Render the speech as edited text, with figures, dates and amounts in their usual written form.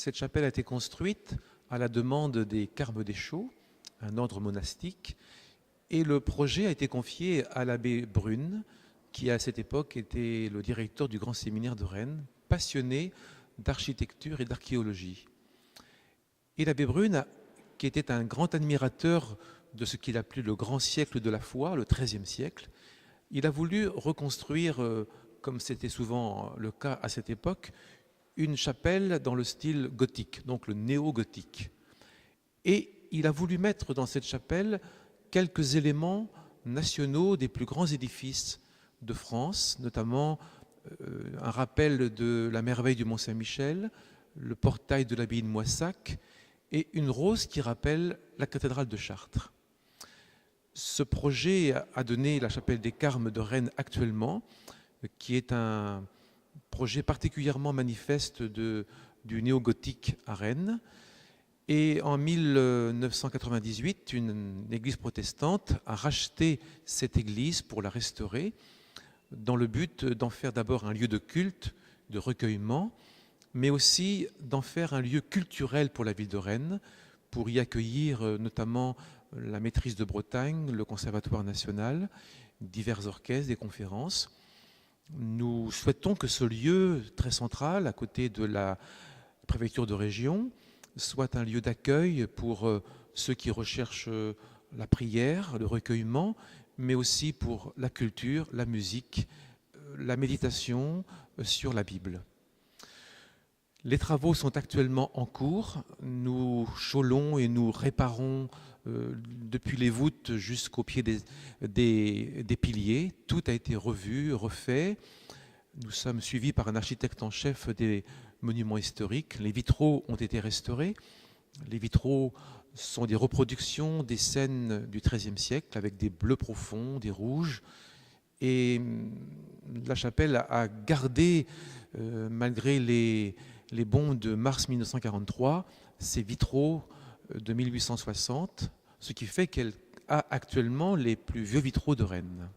cette chapelle a été construite à la demande des Carmes des Chaux, un ordre monastique, et le projet a été confié à l'abbé Brune, qui à cette époque était le directeur du Grand Séminaire de Rennes, passionné d'architecture et d'archéologie. Et l'abbé Brune, qui était un grand admirateur de ce qu'il appelait le grand siècle de la foi, le XIIIe siècle, il a voulu reconstruire, comme c'était souvent le cas à cette époque, une chapelle dans le style gothique, donc le néo-gothique. Et il a voulu mettre dans cette chapelle quelques éléments nationaux des plus grands édifices de France, notamment un rappel de la merveille du Mont-Saint-Michel, le portail de l'abbaye de Moissac et une rose qui rappelle la cathédrale de Chartres. Ce projet a donné la chapelle des Carmes de Rennes actuellement, qui est un projet particulièrement manifeste du néo-gothique à Rennes. Et en 1998, une église protestante a racheté cette église pour la restaurer, dans le but d'en faire d'abord un lieu de culte, de recueillement, mais aussi d'en faire un lieu culturel pour la ville de Rennes, pour y accueillir notamment la Maîtrise de Bretagne, le Conservatoire national, divers orchestres, des conférences. Nous souhaitons que ce lieu très central, à côté de la préfecture de région, soit un lieu d'accueil pour ceux qui recherchent la prière, le recueillement, mais aussi pour la culture, la musique, la méditation sur la Bible. Les travaux sont actuellement en cours. Nous chaulons et nous réparons depuis les voûtes jusqu'au pied des piliers. Tout a été revu, refait. Nous sommes suivis par un architecte en chef des monuments historiques. Les vitraux ont été restaurés. Les vitraux sont des reproductions des scènes du XIIIe siècle avec des bleus profonds, des rouges. Et la chapelle a gardé, malgré les bons de mars 1943, ces vitraux de 1860, ce qui fait qu'elle a actuellement les plus vieux vitraux de Rennes.